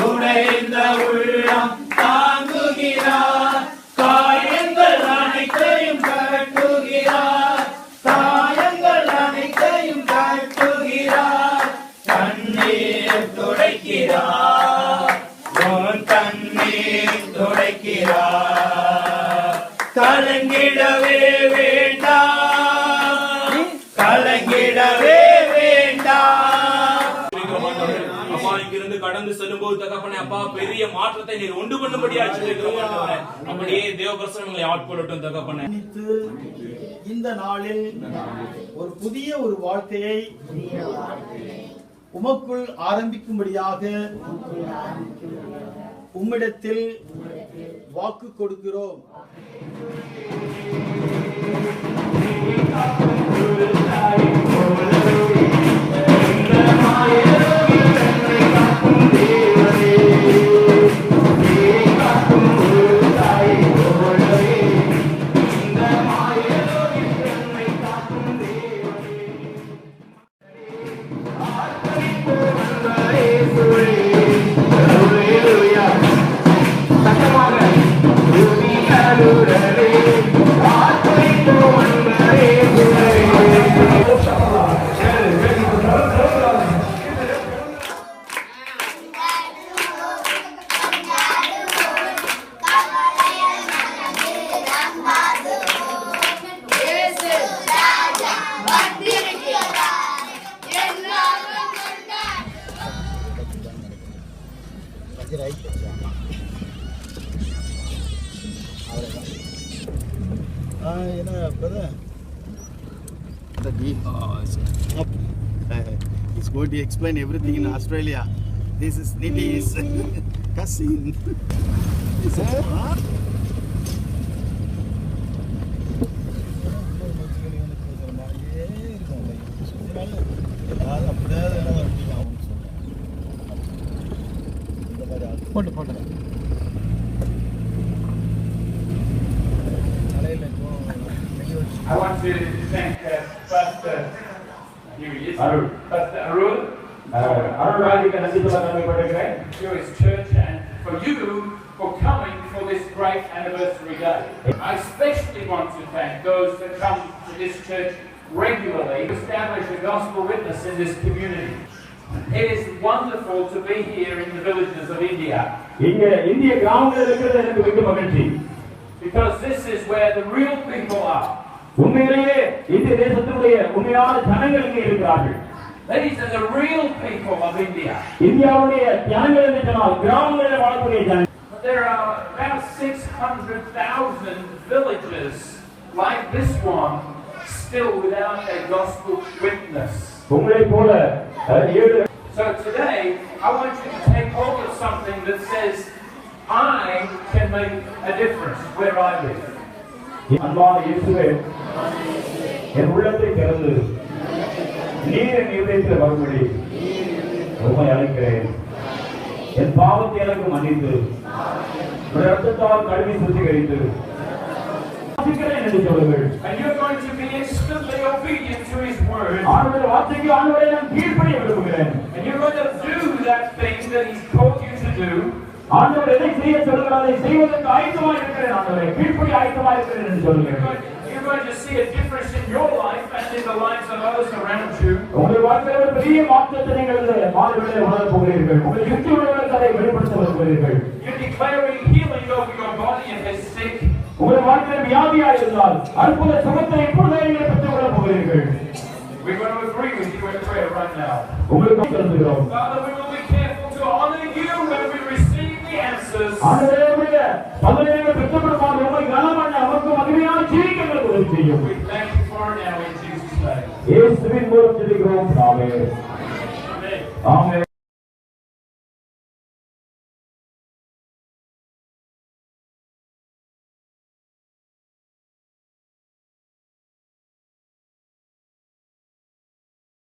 உடைந்த உள்ளம் தாங்குகிறார், காயங்கள் அனைத்தையும் கட்டுகிறார், காயங்கள் அனைத்தையும் கட்டுகிறார், கண்ணீர் துடைக்கிறார், கண்ணீர் துடைக்கிறார். கலங்கிடவே வேண்டாம், கலங்கிடவே இங்கிருந்து கடந்து செல்லும் போது தகப்பனே அப்பா பெரிய மாற்றத்தை நீர் உண்டு பண்ணும்படியா சொல்லியிருக்கிறோம். அப்படியே தேவபிரசனங்களை ஆட்கொள்ளட்டும் தகப்பனே. இந்த நாளில் ஒரு வாழ்க்கையை உமக்குள் ஆரம்பிக்கும்படியாக உம்மிடத்தில் வாக்கு கொடுக்கிறோம். He's going to explain everything in Australia. This is Nidhi's cousin. I want to thank Pastor Arul to his church and for you for coming for this great anniversary day. I especially want to thank those that come to this church regularly to establish a gospel witness in this community. It is wonderful to be here in the villages of India. Because this is where the real people are. These are the real people of India. But there are about 600,000 villages like this one still without a gospel witness. So today I want you to take hold of something that says I can make a difference where I live. அன்பான இயேசுவே, என் உள்ளத்தை திறந்து நீர் என் இதயத்தில் வரும்படி உம்மை அழைக்கிறேன். என் பாவத்தை எனக்கு மன்னித்து இரத்தத்தால் கழுவி சுத்திகரித்து என்று சொல்லுங்கள். And you're going to be instantly obedient to His word. ஆண்டவருடைய வார்த்தைக்கு ஆண்டவரே நான் கீழ்ப்படிய விரும்புகிறேன். And you're going to do that thing that He's called you to do. ஆண்டவர் எதை செய்ய சொல்கிறார் அதை செய்வதற்கு ஆயத்தமாக இருக்கிறேன். ஆண்டவரே கீழ்ப்படிய ஆயத்தமாக இருக்கிறேன் என்று சொல்லுங்கள். You're going to see a difference in your life and in the lives of others around you. உங்கள் வாழ்க்கையில் ஒரு பெரிய மாற்றத்தை நீங்கள் வாழ்விலே உணரப் போகிறீர்கள். உங்கள் சுற்றி உள்ளவர்களுக்கு அதை வெளிப்படுத்த போகிறீர்கள். You're declaring healing over your body if it's sick. உங்கள் வாழ்க்கையில் வியாதியாக இருந்தால் அற்புத சுகத்தை இப்பொழுதே நீங்கள் பெற்றுக் கொள்ளப் போகிறீர்கள். We're going to agree with you in prayer right now. உங்களுக்கு சொல்லுகிறோம். Father, we will be careful to honor you when we receive the answers. ஆண்டவரே பதினேழு பெற்றப்படுமாறு உம்மை கனமண்ண அவருக்கு மகிமையான ஜீவிக்கங்களுக்கு உதவி செய்யும். We thank you for it now in Jesus' name. இயேசுவின் மூலம் ஜெபிக்கிறோம். ஆமென். ஆமென்.